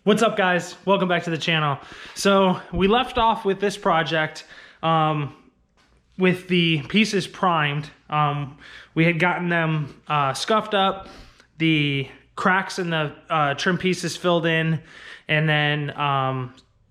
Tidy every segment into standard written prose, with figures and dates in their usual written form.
What's up, guys? Welcome back to the channel. So we left off with this project with the pieces primed. We had gotten them scuffed up, the cracks in the trim pieces filled in, and then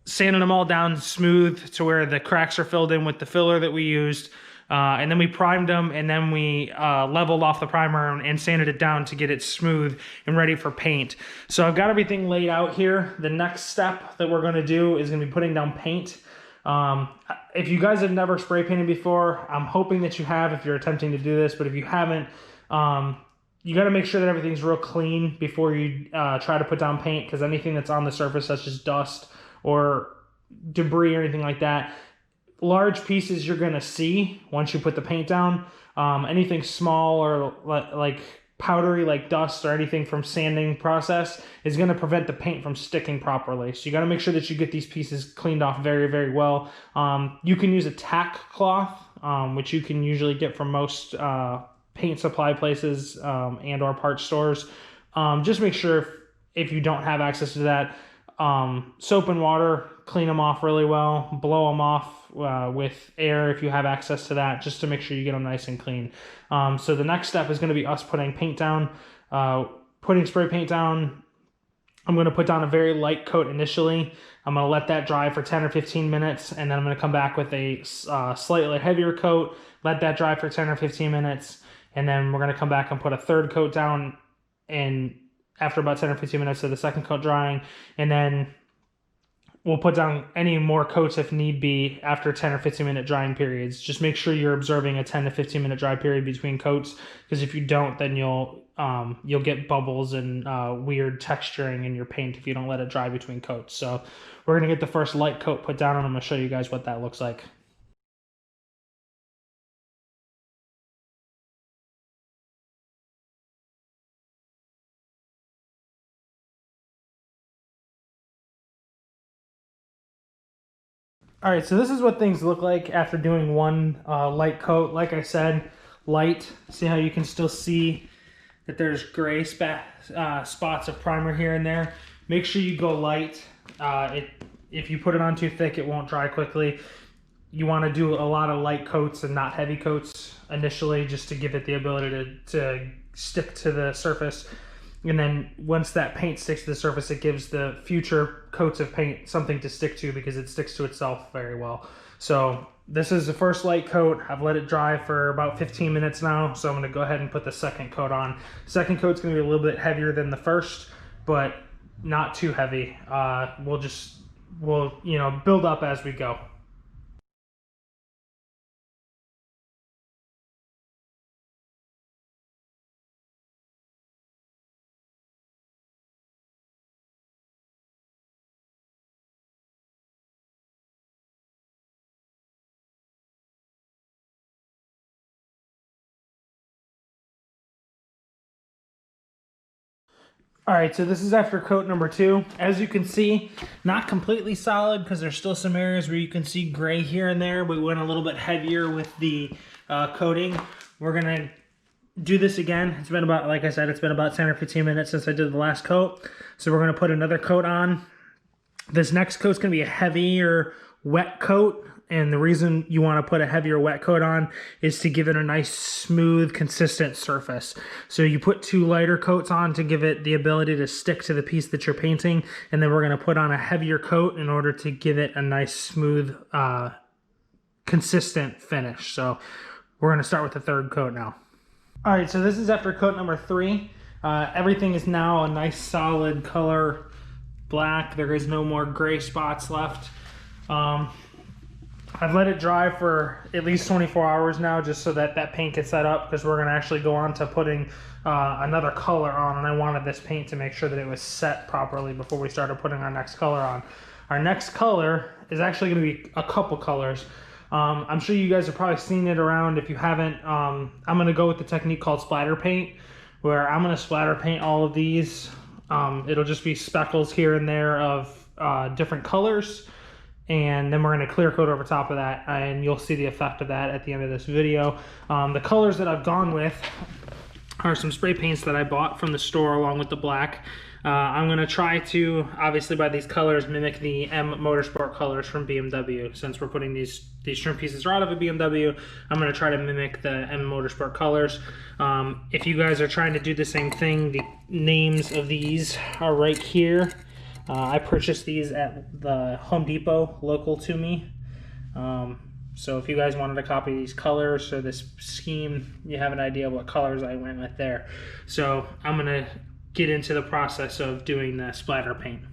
sanding them all down smooth to where the cracks are filled in with the filler that we used. And then we primed them, and then we leveled off the primer and sanded it down to get it smooth and ready for paint. So I've got everything laid out here. The next step that we're going to do is going to be putting down paint. If you guys have never spray painted before, I'm hoping that you have if you're attempting to do this, but if you haven't, you got to make sure that everything's real clean before you try to put down paint, because anything that's on the surface, such as dust or debris or anything like that, large pieces you're going to see once you put the paint down. Anything small or like powdery, like dust or anything from sanding process, is going to prevent the paint from sticking properly. So you got to make sure that you get these pieces cleaned off very, very well. You can use a tack cloth, which you can usually get from most paint supply places and or part stores. Just make sure if you don't have access to that, soap and water, clean them off really well, blow them off with air if you have access to that, just to make sure you get them nice and clean. So the next step is going to be us putting paint down, putting spray paint down. I'm going to put down a very light coat initially. I'm going to let that dry for 10 or 15 minutes, and then I'm going to come back with a slightly heavier coat, let that dry for 10 or 15 minutes, and then we're going to come back and put a third coat down, and after about 10 or 15 minutes of the second coat drying, and then we'll put down any more coats if need be after 10 or 15 minute drying periods. Just make sure you're observing a 10 to 15 minute dry period between coats, because if you don't, then you'll get bubbles and weird texturing in your paint if you don't let it dry between coats. So we're going to get the first light coat put down, and I'm going to show you guys what that looks like. All right, so this is what things look like after doing one light coat. Like I said, light. See how you can still see that there's gray spots of primer here and there. Make sure you go light. If you put it on too thick, it won't dry quickly. You want to do a lot of light coats and not heavy coats initially, just to give it the ability to stick to the surface. And then once that paint sticks to the surface, it gives the future coats of paint something to stick to, because it sticks to itself very well. So this is the first light coat. I've let it dry for about 15 minutes now, so I'm going to go ahead and put the second coat on. Second coat's going to be a little bit heavier than the first, but not too heavy. We'll build up as we go. All right, so this is after coat number 2. As you can see, not completely solid, because there's still some areas where you can see gray here and there. We went a little bit heavier with the coating. We're gonna do this again. It's been about, like I said, it's been about 10 or 15 minutes since I did the last coat. So we're gonna put another coat on. This next coat's gonna be a heavier wet coat. And the reason you want to put a heavier wet coat on is to give it a nice, smooth, consistent surface. So you put 2 lighter coats on to give it the ability to stick to the piece that you're painting, and then we're going to put on a heavier coat in order to give it a nice, smooth, consistent finish. So we're going to start with the third coat now. All right, so this is after coat number 3. Everything is now a nice, solid color black. There is no more gray spots left. I've let it dry for at least 24 hours now, just so that that paint gets set up, because we're going to actually go on to putting another color on, and I wanted this paint to make sure that it was set properly before we started putting our next color on. Our next color is actually going to be a couple colors. I'm sure you guys have probably seen it around. If you haven't, I'm going to go with the technique called splatter paint, where I'm going to splatter paint all of these. It'll just be speckles here and there of different colors. And then we're going to clear coat over top of that, and you'll see the effect of that at the end of this video. The colors that I've gone with are some spray paints that I bought from the store along with the black. I'm going to try to, obviously by these colors, mimic the M Motorsport colors from BMW. Since we're putting these trim pieces right out of a BMW, I'm going to try to mimic the M Motorsport colors. If you guys are trying to do the same thing, the names of these are right here. I purchased these at the Home Depot local to me. So if you guys wanted to copy these colors or this scheme, you have an idea of what colors I went with there. So I'm going to get into the process of doing the splatter paint.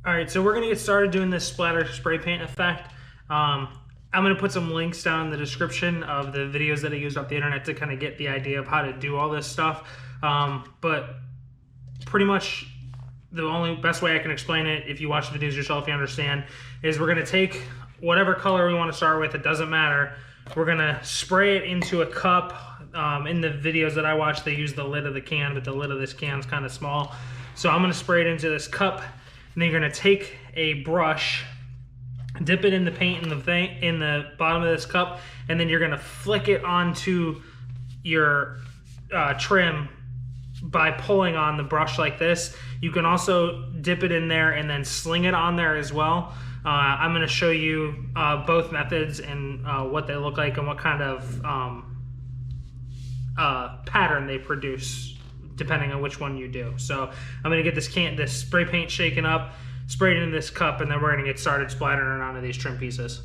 All right, so we're going to get started doing this splatter spray paint effect. I'm going to put some links down in the description of the videos that I used off the internet to kind of get the idea of how to do all this stuff. But pretty much the only best way I can explain it, if you watch the videos yourself, you understand, is we're going to take whatever color we want to start with, it doesn't matter. We're going to spray it into a cup. In the videos that I watch, they use the lid of the can, but the lid of this can is kind of small. So I'm going to spray it into this cup, and then you're going to take a brush, dip it in the paint in the bottom of this cup, and then you're going to flick it onto your trim by pulling on the brush like this. You can also dip it in there and then sling it on there as well. I'm going to show you both methods and what they look like and what kind of pattern they produce depending on which one you do. So I'm going to get this spray paint shaken up, spray it into this cup, and then we're going to get started splattering onto these trim pieces.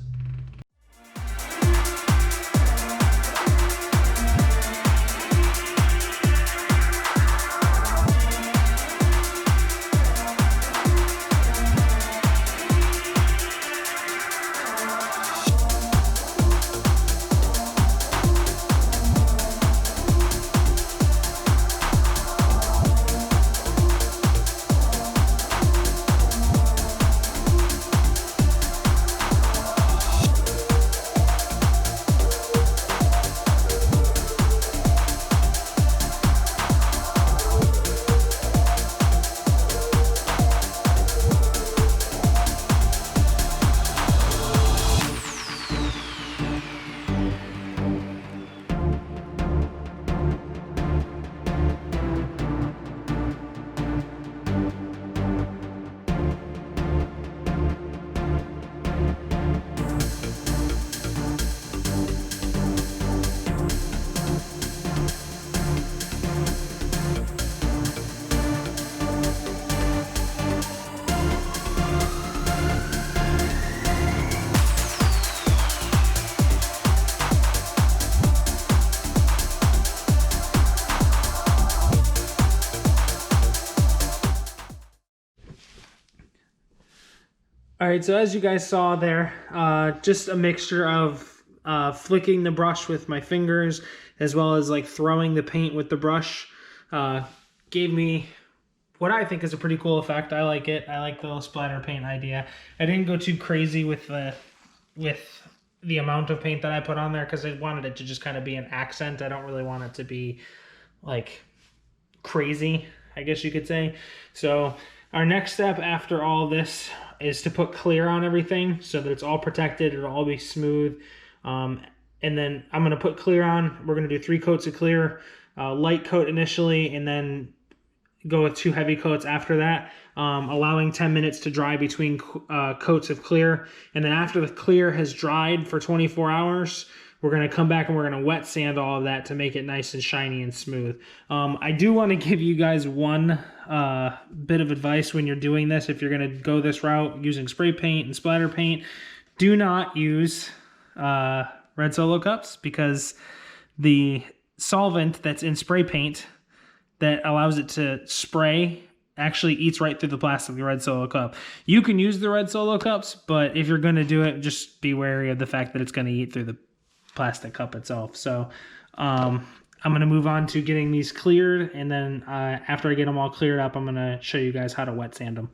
All right, so as you guys saw there, just a mixture of flicking the brush with my fingers as well as like throwing the paint with the brush gave me what I think is a pretty cool effect. I like it. I like the little splatter paint idea. I didn't go too crazy with the amount of paint that I put on there because I wanted it to just kind of be an accent. I don't really want it to be like crazy, I guess you could say. So our next step after all this is to put clear on everything so that it's all protected, it'll all be smooth. And then I'm gonna put clear on. We're gonna do 3 coats of clear, light coat initially, and then go with 2 heavy coats after that, allowing 10 minutes to dry between coats of clear. And then after the clear has dried for 24 hours, we're going to come back and we're going to wet sand all of that to make it nice and shiny and smooth. I do want to give you guys one bit of advice when you're doing this. If you're going to go this route using spray paint and splatter paint, do not use red Solo cups, because the solvent that's in spray paint that allows it to spray actually eats right through the plastic of the red Solo cup. You can use the red Solo cups, but if you're going to do it, just be wary of the fact that it's going to eat through the plastic cup itself. So I'm going to move on to getting these cleared, and then after I get them all cleared up, I'm going to show you guys how to wet sand them.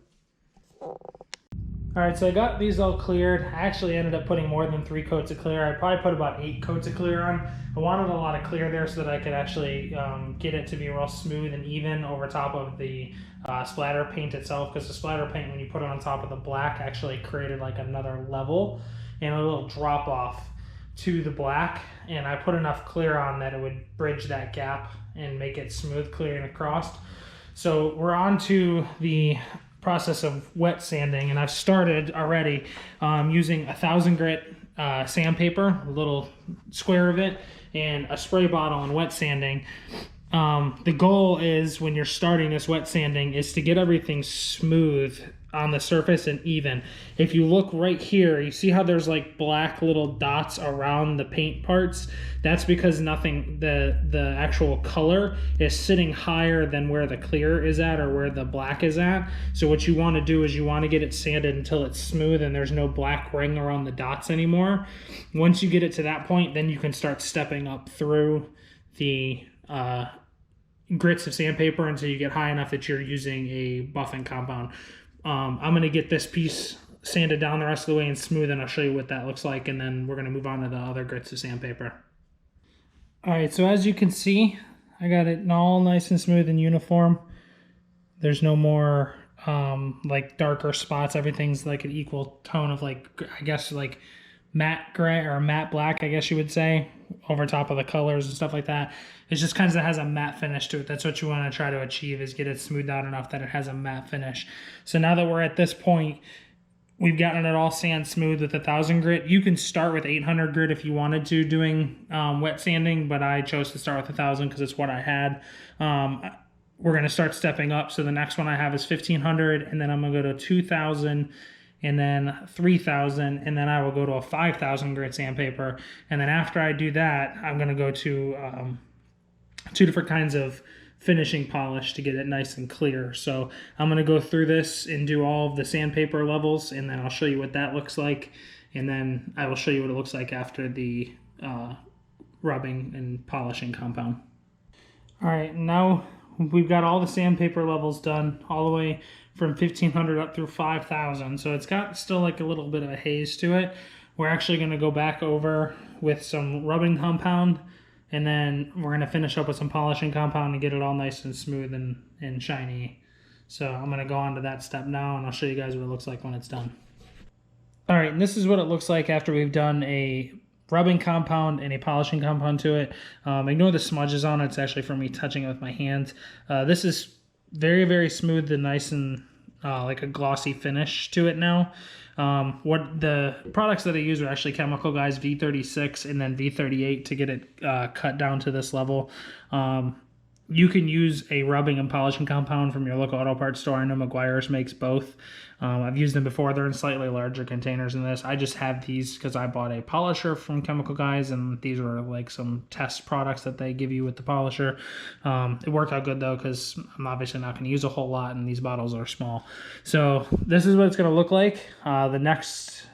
All right, so I got these all cleared. I actually ended up putting more than 3 coats of clear. I probably put about 8 coats of clear on. I wanted a lot of clear there so that I could actually get it to be real smooth and even over top of the splatter paint itself, because the splatter paint, when you put it on top of the black, actually created like another level and a little drop off to the black, and I put enough clear on that it would bridge that gap and make it smooth clearing across. So we're on to the process of wet sanding, and I've started already using 1,000 grit sandpaper, a little square of it, and a spray bottle and wet sanding. The goal is, when you're starting this wet sanding, is to get everything smooth on the surface and even. If you look right here, you see how there's like black little dots around the paint parts? That's because the actual color is sitting higher than where the clear is at or where the black is at. So what you want to do is you want to get it sanded until it's smooth and there's no black ring around the dots anymore. Once you get it to that point, then you can start stepping up through the grits of sandpaper until you get high enough that you're using a buffing compound. I'm going to get this piece sanded down the rest of the way and smooth, and I'll show you what that looks like, and then we're going to move on to the other grits of sandpaper. Alright, so as you can see, I got it all nice and smooth and uniform. There's no more like darker spots. Everything's like an equal tone of, like, I guess like matte gray or matte black, I guess you would say, over top of the colors and stuff like that. It just kind of has a matte finish to it. That's what you want to try to achieve, is get it smoothed out enough that it has a matte finish. So now that we're at this point, we've gotten it all sand smooth with 1,000 grit. You can start with 800 grit if you wanted to doing wet sanding, but I chose to start with 1,000 because it's what I had. We're going to start stepping up. So the next one I have is 1,500, and then I'm going to go to 2,000, and then 3,000, and then I will go to a 5,000 grit sandpaper. And then after I do that, I'm going to go to 2 different kinds of finishing polish to get it nice and clear. So I'm going to go through this and do all of the sandpaper levels, and then I'll show you what that looks like, and then I will show you what it looks like after the rubbing and polishing compound. All right, now we've got all the sandpaper levels done, all the way from 1,500 up through 5,000. So it's got still like a little bit of a haze to it. We're actually going to go back over with some rubbing compound, and then we're going to finish up with some polishing compound and get it all nice and smooth and shiny. So I'm going to go on to that step now, and I'll show you guys what it looks like when it's done. All right, and this is what it looks like after we've done a rubbing compound and a polishing compound to it. Ignore the smudges on it. It's actually from me touching it with my hands. This is very, very smooth and nice and like a glossy finish to it now. What the products that I use are actually Chemical Guys V46 and then V38 to get it cut down to this level. You can use a rubbing and polishing compound from your local auto parts store. I know Meguiar's makes both. I've used them before. They're in slightly larger containers than this. I just have these because I bought a polisher from Chemical Guys, and these were like some test products that they give you with the polisher. It worked out good though, because I'm obviously not going to use a whole lot, and these bottles are small. So this is what it's going to look like. The next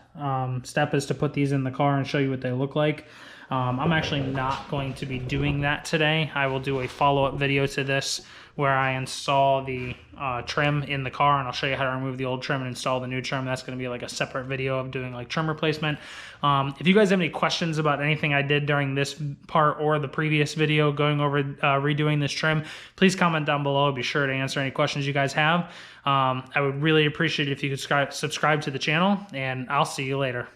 step is to put these in the car and show you what they look like. I'm actually not going to be doing that today. I will do a follow-up video to this where I install the trim in the car, and I'll show you how to remove the old trim and install the new trim. That's going to be like a separate video of doing like trim replacement. If you guys have any questions about anything I did during this part or the previous video going over redoing this trim, please comment down below. I'll be sure to answer any questions you guys have. I would really appreciate it if you could subscribe to the channel, and I'll see you later.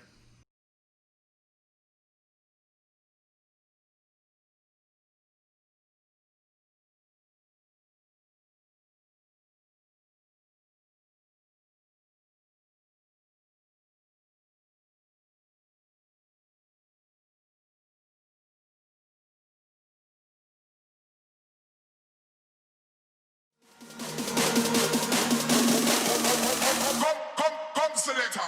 Selector.